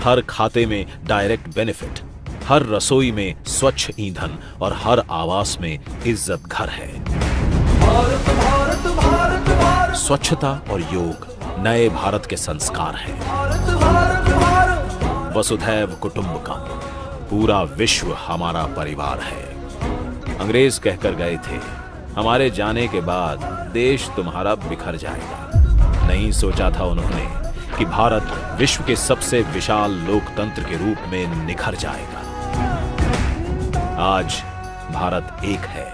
हर खाते में direct benefit, हर रसोई में स्वच्छ ईंधन और हर आवास में इज्जत घर है। भारत भारत भारत भारत, स्वच्छता और योग नए भारत के संस्कार हैं। भारत भारत भारत, वसुधैव कुटुंबकम, पूरा विश्व हमारा परिवार है। अंग्रेज कहकर गए थे, हमारे जाने के बाद देश तुम्हारा बिखर जाएगा। नहीं सोचा था उन्होंने कि भारत विश्व के सबसे विशाल लोकतंत्र के रूप में निखर जाएगा। आज भारत एक है,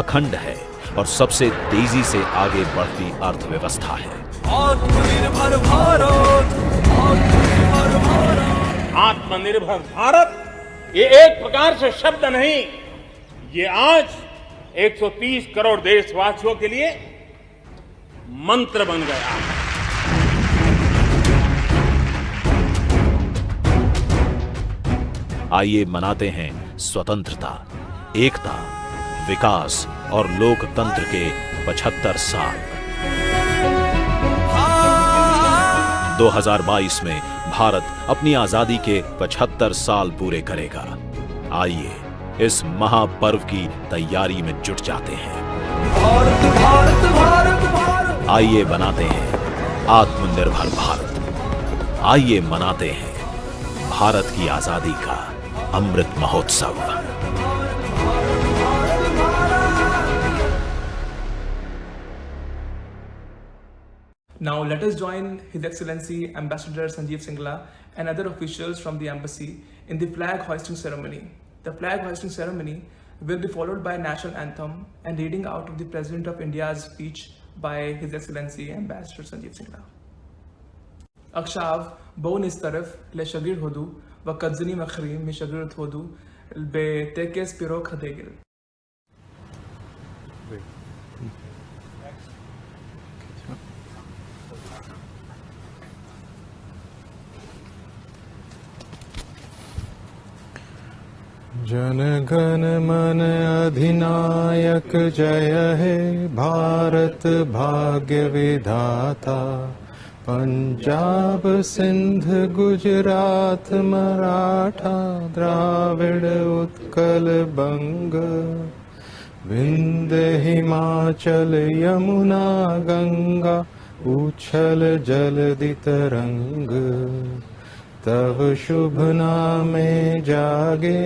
अखंड है और सबसे तेजी से आगे बढ़ती अर्थव्यवस्था है। आत्मनिर्भर भारत, आत्मनिर्भर भारत, आत्मनिर्भर भारत ये एक प्रकार से शब्द नहीं, ये आज 130 करोड़ देशवासियों के लिए मंत्र बन गया है। आइए मनाते हैं स्वतंत्रता, एकता, विकास और लोकतंत्र के 75 साल। 2022 में भारत अपनी आजादी के 75 साल पूरे करेगा। आइए इस महापर्व की तैयारी में जुट जाते हैं। भारत भारत भारत भारत, आइए बनाते हैं आत्मनिर्भर भारत। आइए मनाते हैं भारत की आजादी का Amrit Mahotsav. Now let us join His Excellency Ambassador Sanjeev Singla and other officials from the embassy in the flag hoisting ceremony. The flag hoisting ceremony will be followed by national anthem and reading out of the President of India's speech by His Excellency Ambassador Sanjeev Singla. עכשיו בואו נצטרף לשגריר הודו וקצין אחרים משגרירות הודו בטקס פירוק הדגל. Jana Gana मन अधिनायक जय हे भारत भाग्य विधाता, पंजाब सिंध गुजरात मराठा द्राविड़ उत्कल बंग, विंध्य हिमाचल यमुना गंगा उछल जलधि तरंग, तब शुभ नामे जागे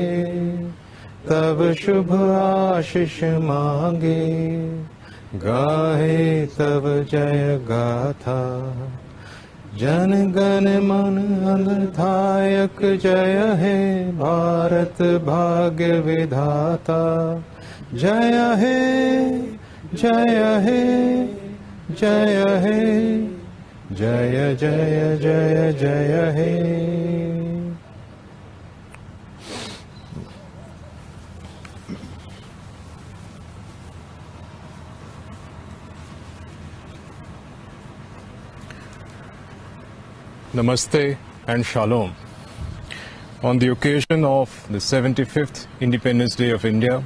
तब शुभ आशीष मांगे, गाहे तब जय गाथा। जन गण मन अधिनायक जय हे भारत भाग्य विधाता, जय हे जय हे जय हे जय जय जय जय हे। Namaste and Shalom. On the occasion of the 75th Independence Day of India,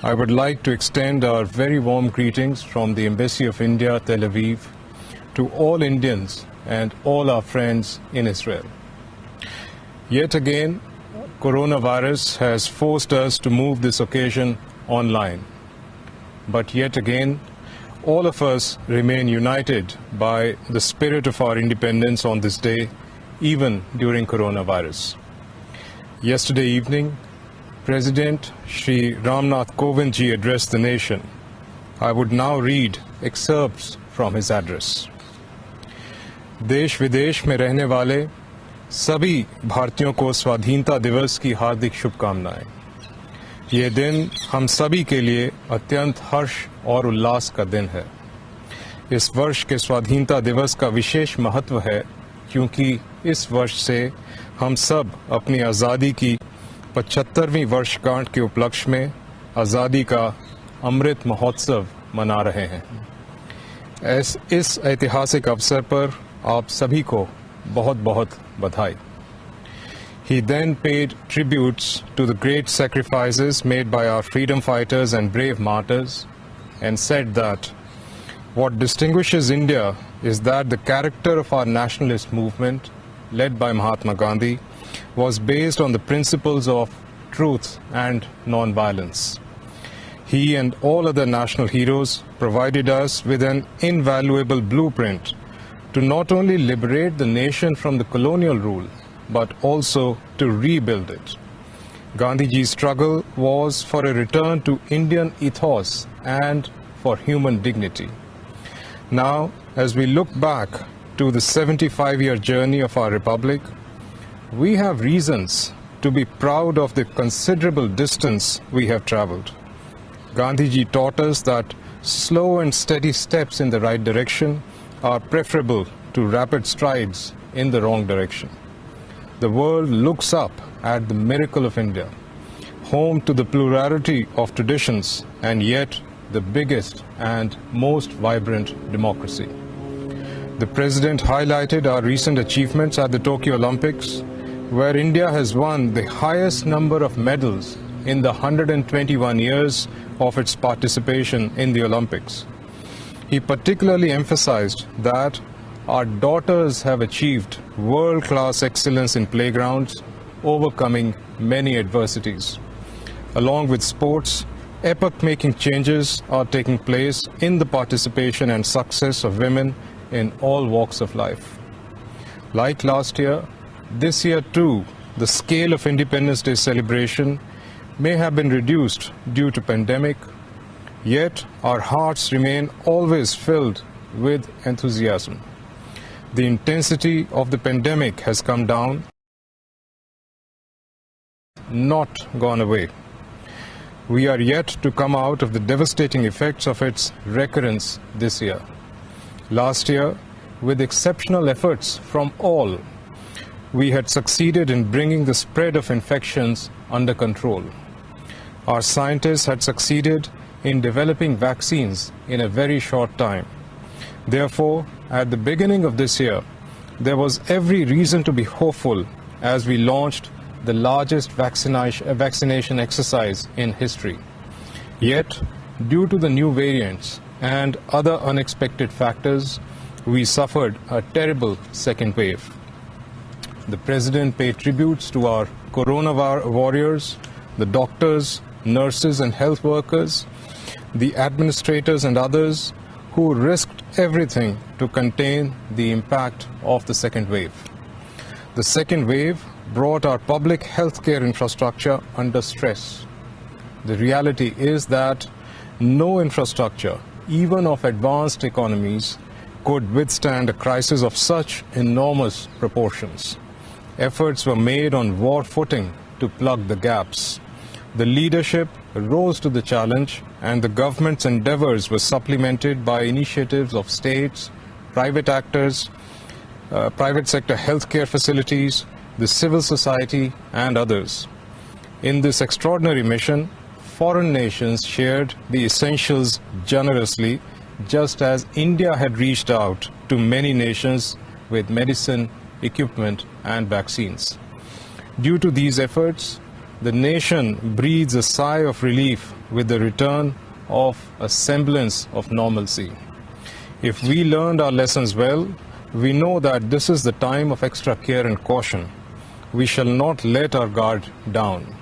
I would like to extend our very warm greetings from the Embassy of India, Tel Aviv, to all Indians and all our friends in Israel. Yet again, coronavirus has forced us to move this occasion online. But yet again, all of us remain united by the spirit of our independence on this day, even during coronavirus. Yesterday evening, President Shri Ramnath Kovind ji addressed the nation. I would now read excerpts from his address. देश विदेश में रहने वाले सभी भारतीयों को स्वाधीनता दिवस की हार्दिक शुभकामनाएं। ये दिन हम सभी के लिए अत्यंत हर्ष और उल्लास का दिन है। इस वर्ष के स्वाधीनता दिवस का विशेष महत्व है क्योंकि इस वर्ष से हम सब अपनी आज़ादी की 75वीं वर्षगांठ के उपलक्ष्य में आज़ादी का अमृत महोत्सव मना रहे हैं। इस ऐतिहासिक अवसर पर आप सभी को बहुत बहुत बधाई। He then paid tributes to the great sacrifices made by our freedom fighters and brave martyrs and said that what distinguishes India is that the character of our nationalist movement led by Mahatma Gandhi was based on the principles of truth and non-violence. He and all other national heroes provided us with an invaluable blueprint to not only liberate the nation from the colonial rule, but also to rebuild it. Gandhiji's struggle was for a return to Indian ethos and for human dignity. Now, as we look back to the 75-year journey of our republic, we have reasons to be proud of the considerable distance we have traveled. Gandhiji taught us that slow and steady steps in the right direction are preferable to rapid strides in the wrong direction. The world looks up at the miracle of India, home to the plurality of traditions and yet the biggest and most vibrant democracy. The President highlighted our recent achievements at the Tokyo Olympics, where India has won the highest number of medals in the 121 years of its participation in the Olympics. He particularly emphasized that our daughters have achieved world-class excellence in playgrounds, overcoming many adversities. Along with sports, epoch-making changes are taking place in the participation and success of women in all walks of life. Like last year, this year too, the scale of Independence Day celebration may have been reduced due to pandemic, yet our hearts remain always filled with enthusiasm. The intensity of the pandemic has come down, not gone away. We are yet to come out of the devastating effects of its recurrence this year. Last year, with exceptional efforts from all, we had succeeded in bringing the spread of infections under control. Our scientists had succeeded in developing vaccines in a very short time. Therefore, at the beginning of this year, there was every reason to be hopeful as we launched the largest vaccination exercise in history. Yet, due to the new variants and other unexpected factors, we suffered a terrible second wave. The President paid tributes to our corona warriors, the doctors, nurses and health workers, the administrators and others who risked everything to contain the impact of the second wave. The second wave brought our public healthcare infrastructure under stress. The reality is that no infrastructure, even of advanced economies, could withstand a crisis of such enormous proportions. Efforts were made on war footing to plug the gaps. The leadership rose to the challenge, and the government's endeavors were supplemented by initiatives of states, private actors, private sector healthcare facilities, the civil society, and others. In this extraordinary mission, foreign nations shared the essentials generously, just as India had reached out to many nations with medicine, equipment, and vaccines. Due to these efforts, the nation breathes a sigh of relief with the return of a semblance of normalcy. If we learned our lessons well, we know that this is the time of extra care and caution. We shall not let our guard down.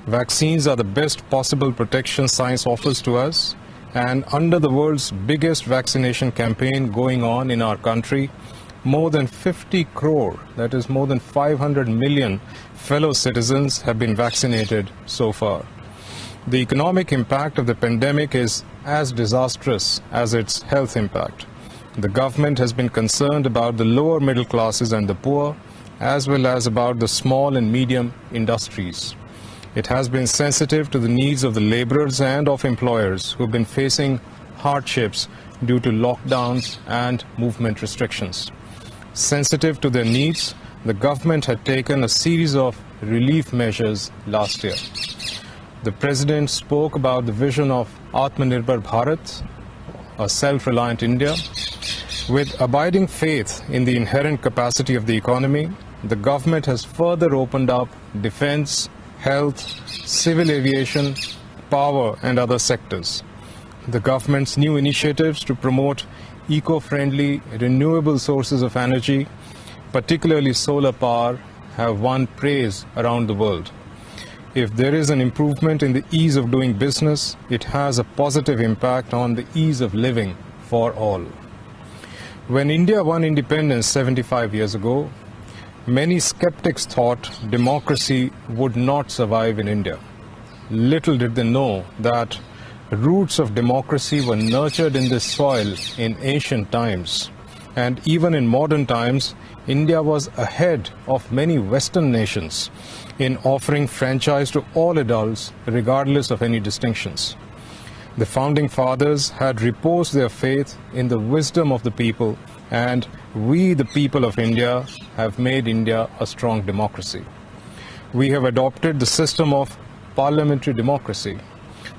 Vaccines are the best possible protection science offers to us, and under the world's biggest vaccination campaign going on in our country, more than 50 crore, that is more than 500 million fellow citizens have been vaccinated so far. The economic impact of the pandemic is as disastrous as its health impact. The government has been concerned about the lower middle classes and the poor, as well as about the small and medium industries. It has been sensitive to the needs of the laborers and of employers who have been facing hardships due to lockdowns and movement restrictions. Sensitive to their needs, the government had taken a series of relief measures last year. The President spoke about the vision of Atmanirbhar Bharat, a self-reliant India. With abiding faith in the inherent capacity of the economy, the government has further opened up defense, health, civil aviation, power, and other sectors. The government's new initiatives to promote eco-friendly, renewable sources of energy particularly solar power, have won praise around the world. If there is an improvement in the ease of doing business, it has a positive impact on the ease of living for all. When India won independence 75 years ago, many skeptics thought democracy would not survive in India. Little did they know that roots of democracy were nurtured in this soil in ancient times. And even in modern times, India was ahead of many Western nations in offering franchise to all adults, regardless of any distinctions. The founding fathers had reposed their faith in the wisdom of the people, and we, the people of India, have made India a strong democracy. We have adopted the system of parliamentary democracy.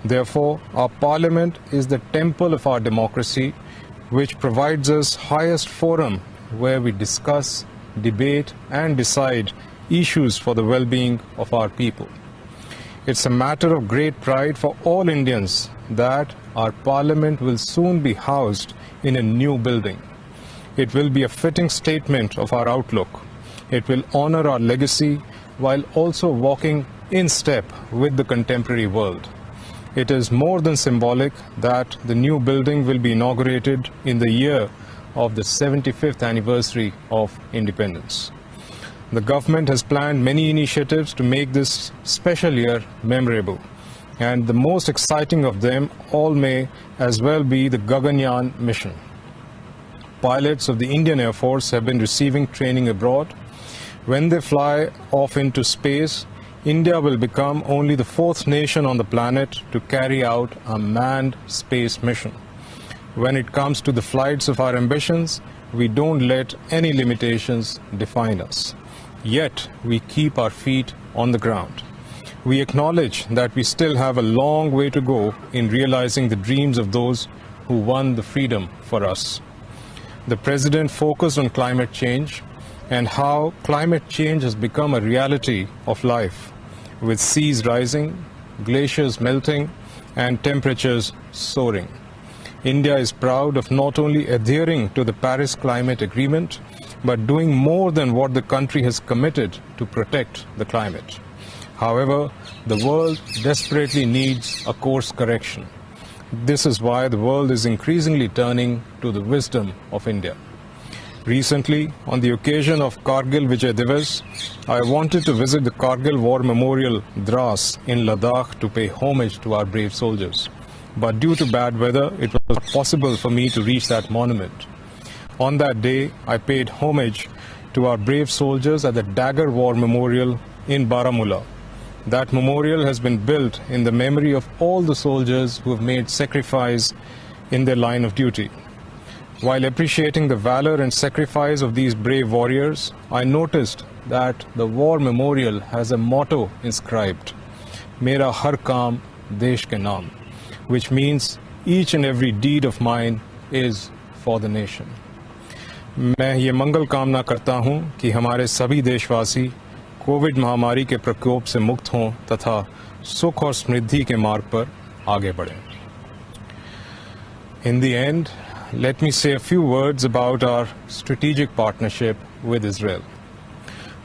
Therefore, our parliament is the temple of our democracy, which provides us highest forum where we discuss, debate, and decide issues for the well-being of our people. It's a matter of great pride for all Indians that our parliament will soon be housed in a new building. It will be a fitting statement of our outlook. It will honor our legacy while also walking in step with the contemporary world. It is more than symbolic that the new building will be inaugurated in the year of the 75th anniversary of independence. The government has planned many initiatives to make this special year memorable, and the most exciting of them all may as well be the Gaganyaan mission. Pilots of the Indian Air Force have been receiving training abroad. When they fly off into space, India will become only the fourth nation on the planet to carry out a manned space mission. When it comes to the flights of our ambitions, we don't let any limitations define us. Yet, we keep our feet on the ground. We acknowledge that we still have a long way to go in realizing the dreams of those who won the freedom for us. The President focused on climate change and how climate change has become a reality of life, with seas rising, glaciers melting, and temperatures soaring. India is proud of not only adhering to the Paris Climate Agreement, but doing more than what the country has committed to protect the climate. However, the world desperately needs a course correction. This is why the world is increasingly turning to the wisdom of India. Recently, on the occasion of Kargil Vijay Divas, I wanted to visit the Kargil War Memorial Dras in Ladakh to pay homage to our brave soldiers. But due to bad weather, it was possible for me to reach that monument. On that day, I paid homage to our brave soldiers at the Dagger War Memorial in Baramulla. That memorial has been built in the memory of all the soldiers who have made sacrifice in their line of duty. While appreciating the valor and sacrifice of these brave warriors, I noticed that the war memorial has a motto inscribed, Mera har kaam desh ke naam, which means each and every deed of mine is for the nation. मैं ये मंगल कामना करता हूँ कि हमारे सभी देशवासी Covid महामारी के प्रकोप से मुक्त हों तथा सुख और समृद्धि के मार्ग पर आगे बढ़ें. In the end, let me say a few words about our strategic partnership with Israel.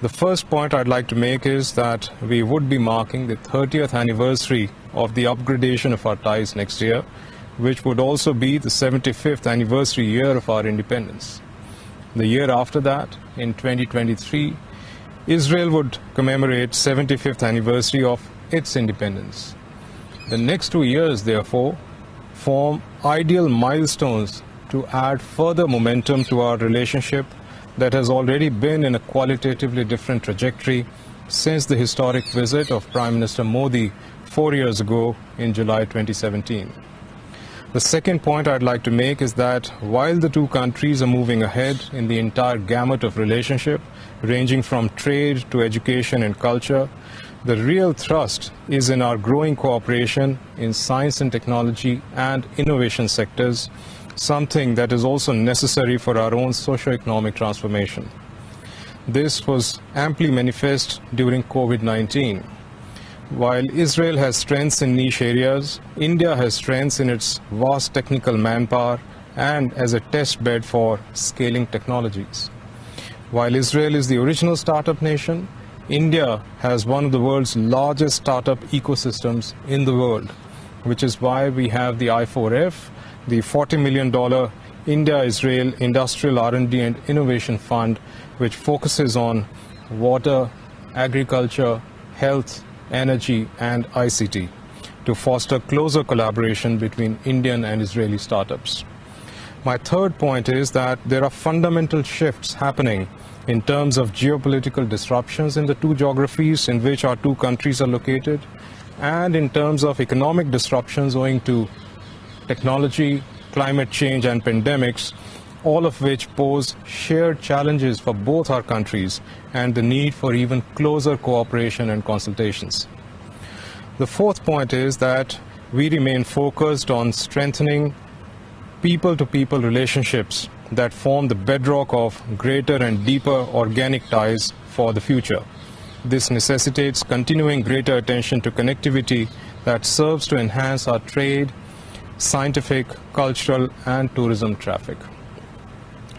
The first point I'd like to make is that we would be marking the 30th anniversary of the upgradation of our ties next year, which would also be the 75th anniversary year of our independence. The year after that, in 2023, Israel would commemorate 75th anniversary of its independence. The next 2 years, therefore, form ideal milestones to add further momentum to our relationship that has already been in a qualitatively different trajectory since the historic visit of Prime Minister Modi 4 years ago in July 2017. The second point I'd like to make is that while the two countries are moving ahead in the entire gamut of relationship, ranging from trade to education and culture, the real thrust is in our growing cooperation in science and technology and innovation sectors, something that is also necessary for our own socio-economic transformation. This was amply manifest during COVID-19. While Israel has strengths in niche areas, India has strengths in its vast technical manpower and as a test bed for scaling technologies. While Israel is the original startup nation, India has one of the world's largest startup ecosystems in the world, which is why we have the I4F, the $40 million India-Israel Industrial R&D and Innovation Fund, which focuses on water, agriculture, health, energy, and ICT to foster closer collaboration between Indian and Israeli startups. My third point is that there are fundamental shifts happening in terms of geopolitical disruptions in the two geographies in which our two countries are located, and in terms of economic disruptions owing to technology, climate change, and pandemics, all of which pose shared challenges for both our countries and the need for even closer cooperation and consultations. The fourth point is that we remain focused on strengthening people-to-people relationships that form the bedrock of greater and deeper organic ties for the future. This necessitates continuing greater attention to connectivity that serves to enhance our trade, scientific, cultural, and tourism traffic.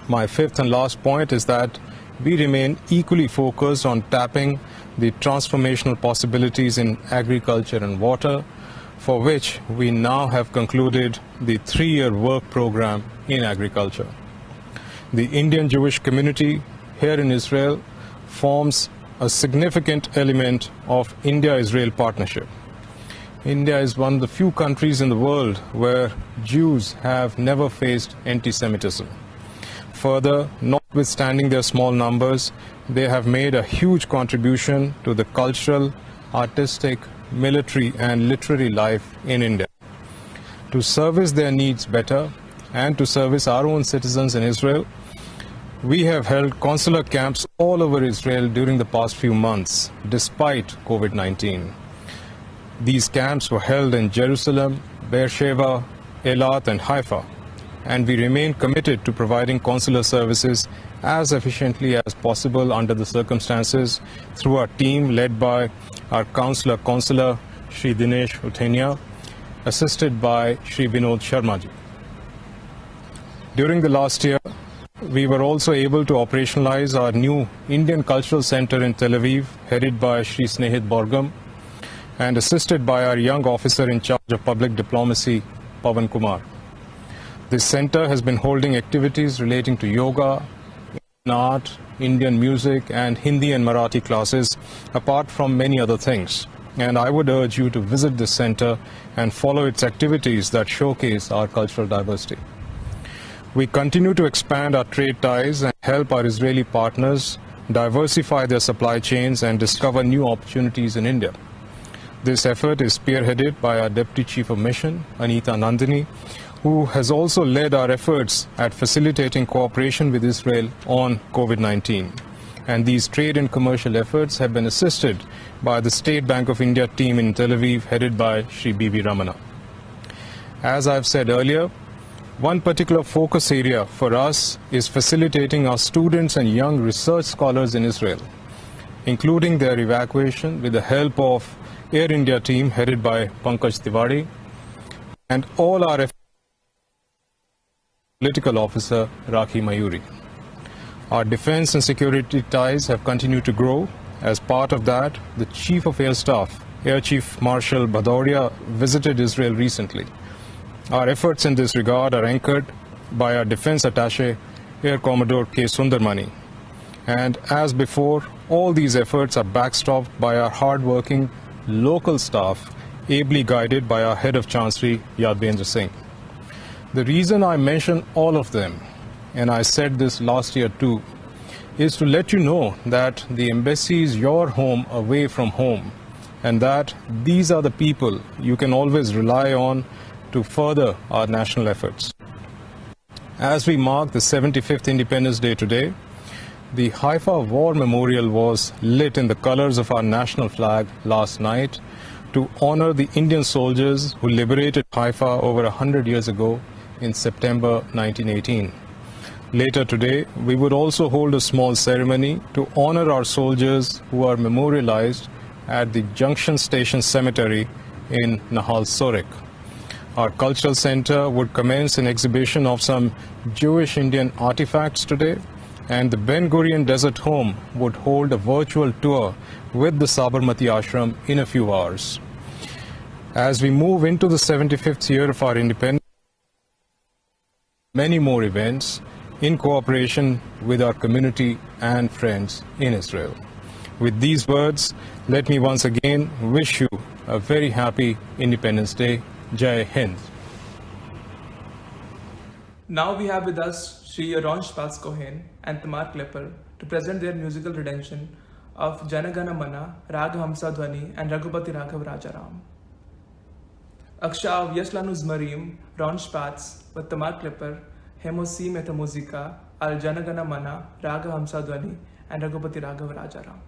My fifth and last point is that we remain equally focused on tapping the transformational possibilities in agriculture and water, for which we now have concluded the 3-year work program in agriculture. The Indian Jewish community here in Israel forms a significant element of India-Israel partnership. India is one of the few countries in the world where Jews have never faced anti-Semitism. Further, notwithstanding their small numbers, they have made a huge contribution to the cultural, artistic, military, and literary life in India. To service their needs better and to service our own citizens in Israel, we have held consular camps all over Israel during the past few months, despite COVID-19. These camps were held in Jerusalem, Beersheba, Eilat, and Haifa, and we remain committed to providing consular services as efficiently as possible under the circumstances through our team led by our Consular Shri Dinesh Uthenia, assisted by Shri Vinod Sharmaji. During the last year, we were also able to operationalize our new Indian Cultural Center in Tel Aviv, headed by Shri Snehit Borgam, and assisted by our young officer in charge of public diplomacy, Pavan Kumar. This center has been holding activities relating to yoga, Indian art, Indian music, and Hindi and Marathi classes, apart from many other things. And I would urge you to visit this center and follow its activities that showcase our cultural diversity. We continue to expand our trade ties and help our Israeli partners diversify their supply chains and discover new opportunities in India. This effort is spearheaded by our Deputy Chief of Mission, Anita Nandini, who has also led our efforts at facilitating cooperation with Israel on COVID-19. And these trade and commercial efforts have been assisted by the State Bank of India team in Tel Aviv, headed by Shri B.V. Ramana. As I've said earlier, one particular focus area for us is facilitating our students and young research scholars in Israel, including their evacuation with the help of Air India team headed by Pankaj Tiwari, and all our political officer Rakhi Mayuri. Our defense and security ties have continued to grow. As part of that, the Chief of Air Staff, Air Chief Marshal Bhadauria, visited Israel recently. Our efforts in this regard are anchored by our defense attaché, Air Commodore K. Sundarmani. And as before, all these efforts are backstopped by our hard-working local staff, ably guided by our Head of Chancery, Yadvendra Singh. The reason I mention all of them, and I said this last year too, is to let you know that the embassy is your home away from home, and that these are the people you can always rely on to further our national efforts. As we mark the 75th Independence Day today, the Haifa War Memorial was lit in the colors of our national flag last night to honor the Indian soldiers who liberated Haifa over 100 years ago in September 1918. Later today, we would also hold a small ceremony to honor our soldiers who are memorialized at the Junction Station Cemetery in Nahal Sorek. Our cultural center would commence an exhibition of some Jewish Indian artifacts today, and the Ben Gurion Desert Home would hold a virtual tour with the Sabarmati Ashram in a few hours. As we move into the 75th year of our independence, many more events in cooperation with our community and friends in Israel. With these words, let me once again wish you a very happy Independence Day. Jai Hind. Now we have with us Sri Ron Spatz-Cohen and Tamar Klepper to present their musical rendition of Janagana Mana, Raga Hamsa Dhwani and Raghupati Raghav Rajaram. עכשיו יש לנו זמרים, רון שפץ ותמר קלפר, הם עושים את המוזיקה על ג'נגנה מנה, ראגה המסה דווני ורघופתי ראגב ראג'רם.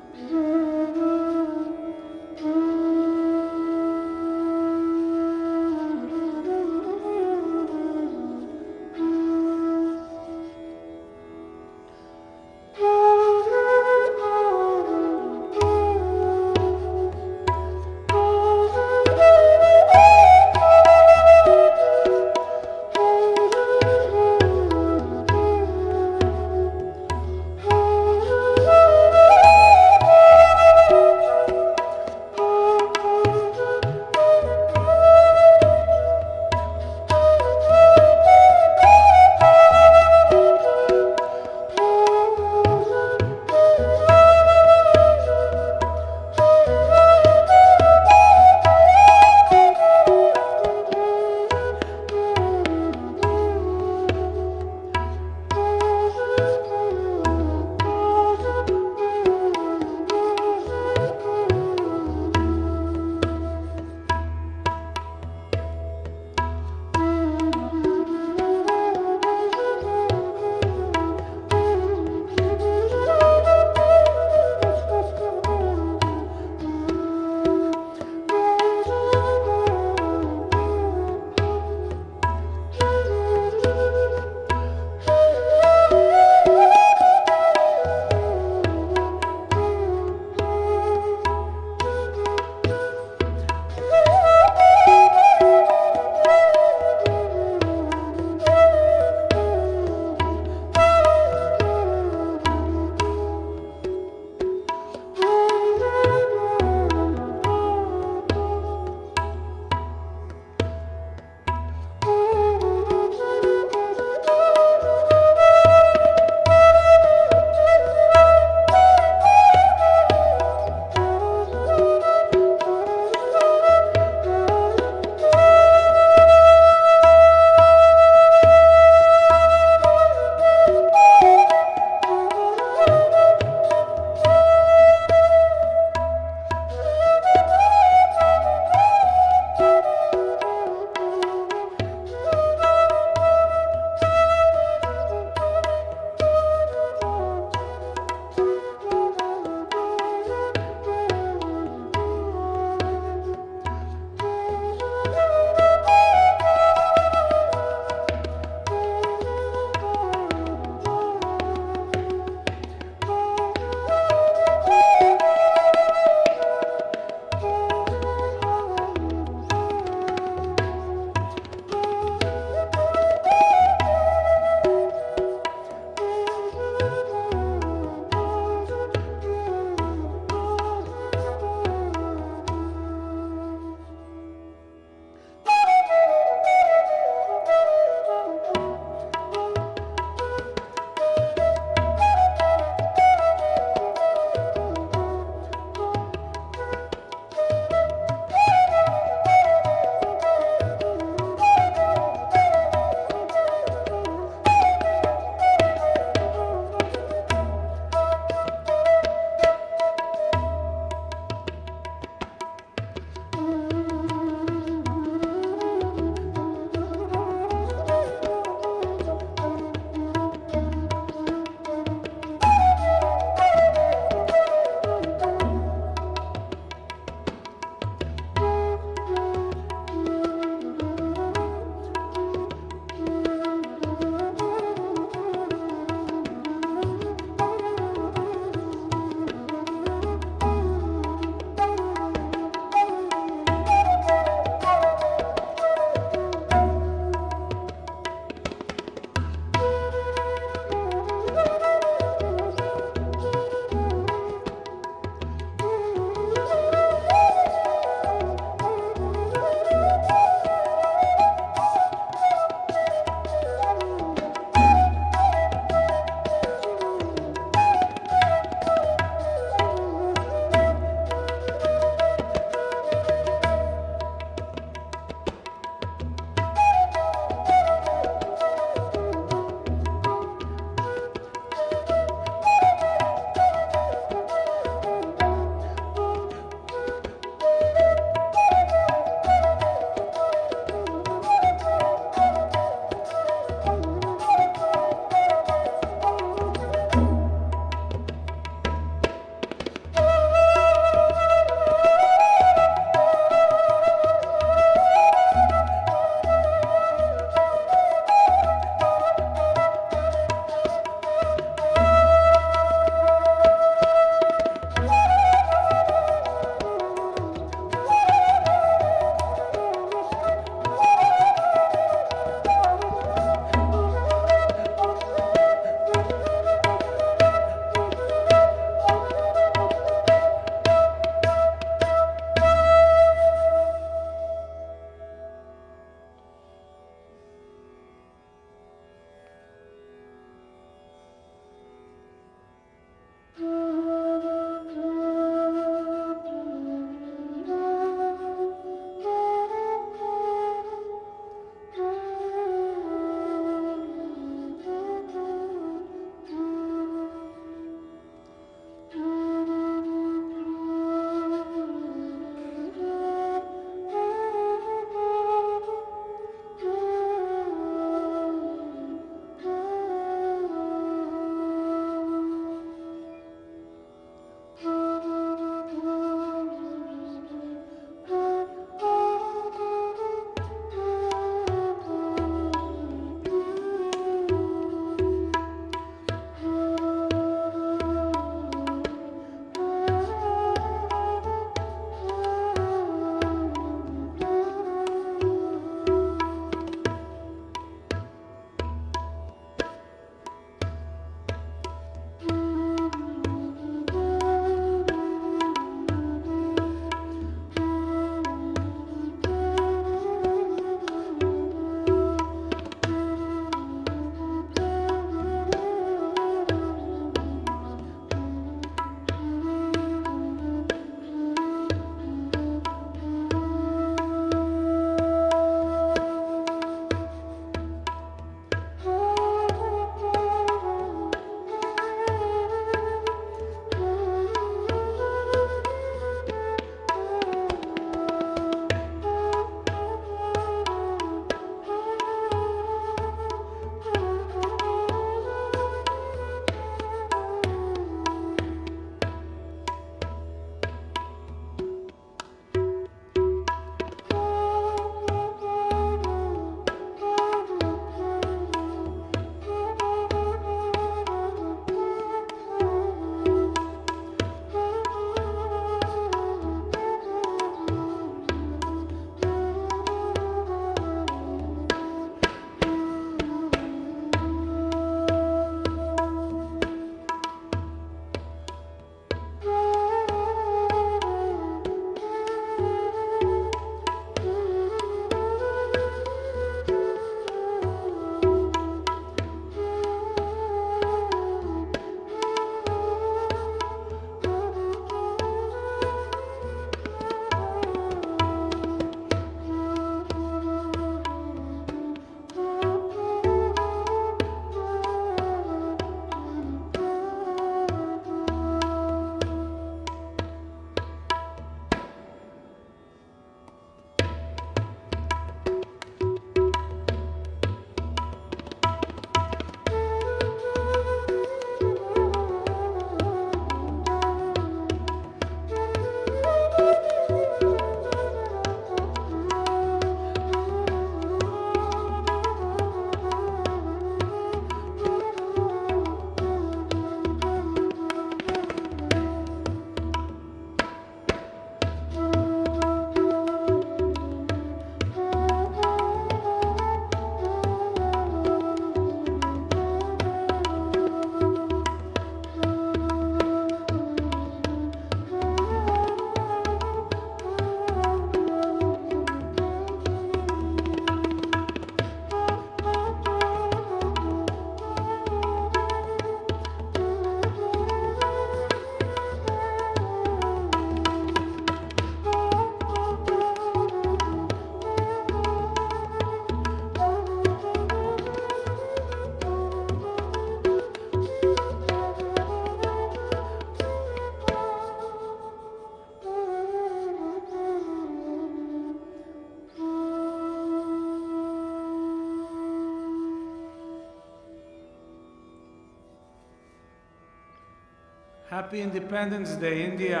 Happy Independence Day, India.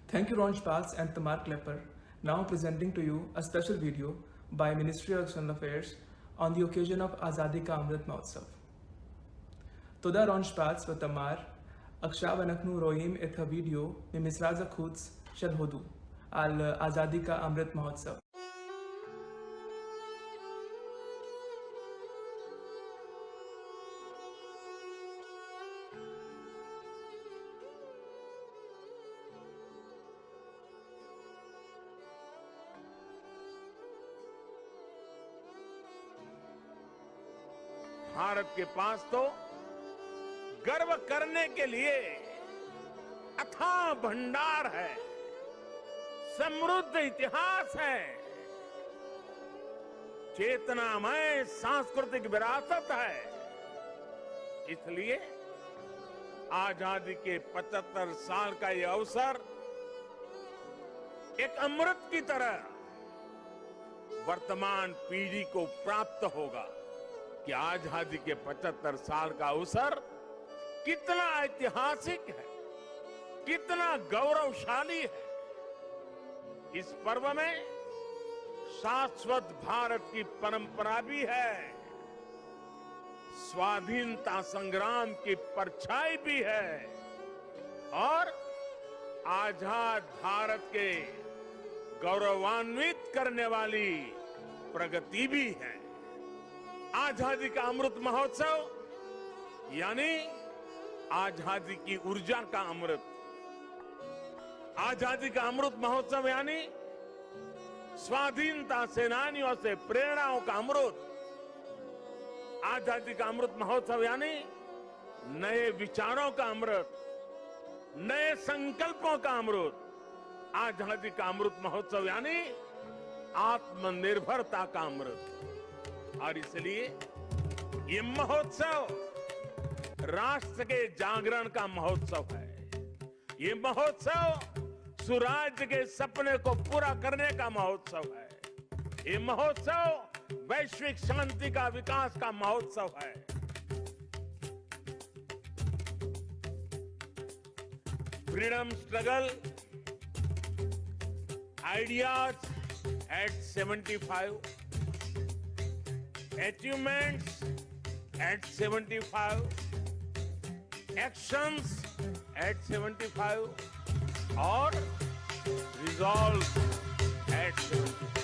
Thank you, Ron Spatz and Tamar Klepper. Now presenting to you a special video by Ministry of External Affairs on the occasion of Azadi Ka Amrit Mahotsav. Toda Ron Spatz wa Tamar, עכשיו אנחנו רואים את הוידאו ממשרד החוץ של הודו על Azadi Ka Amrit Mahotsav. Bharat के पास तो गर्व करने के लिए अथाह भंडार है, समृद्ध इतिहास है, चेतनामय सांस्कृतिक विरासत है। इसलिए आजादी के 75 साल का ये अवसर एक अमृत की तरह वर्तमान पीढ़ी को प्राप्त होगा कि आजादी के 75 साल का अवसर कितना ऐतिहासिक है, कितना गौरवशाली है। इस पर्व में शाश्वत भारत की परंपरा भी है, स्वाधीनता संग्राम की परछाई भी है और आजाद भारत के गौरवान्वित करने वाली प्रगति भी है। आजादी का अमृत महोत्सव यानी आजादी की ऊर्जा का अमृत, आजादी का अमृत महोत्सव यानी स्वाधीनता सेनानियों से प्रेरणाओं का अमृत, आजादी का अमृत महोत्सव यानी नए विचारों का अमृत, नए संकल्पों का अमृत, आजादी का अमृत महोत्सव यानी आत्मनिर्भरता का अमृत। और इसलिए ये महोत्सव राष्ट्र के जागरण का महोत्सव है। ये महोत्सव सुराज्य के सपने को पूरा करने का महोत्सव है। ये महोत्सव वैश्विक शांति का विकास का महोत्सव है। Freedom struggle ideas eight 75, achievements at 75, actions at 75 और resolve at 75.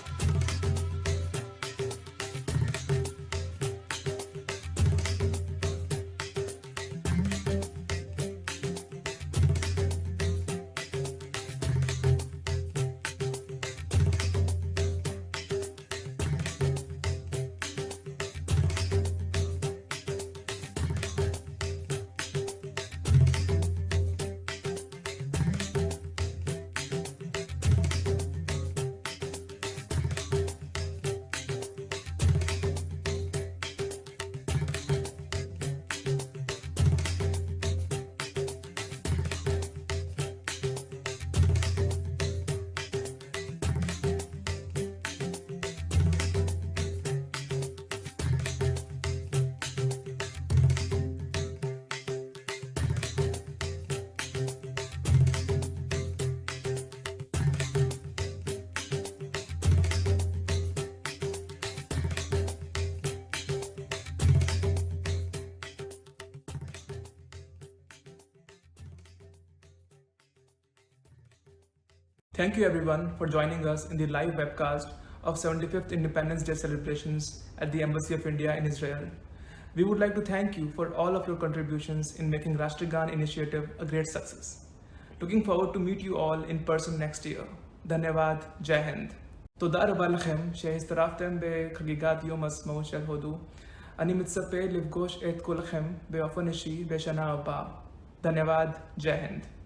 Thank you everyone for joining us in the live webcast of 75th Independence Day celebrations at the Embassy of India in Israel. We would like to thank you for all of your contributions in making Rashtragan initiative a great success. Looking forward to meet you all in person next year. Dhanyavad, Jai Hind. תודה רבה לכם שהצטרפתם בחגיגת יום העצמאות של הודו. אני מצפה לפגוש את כולכם באופן אישי בשנה הבאה. धन्यवाद, जय हिंद।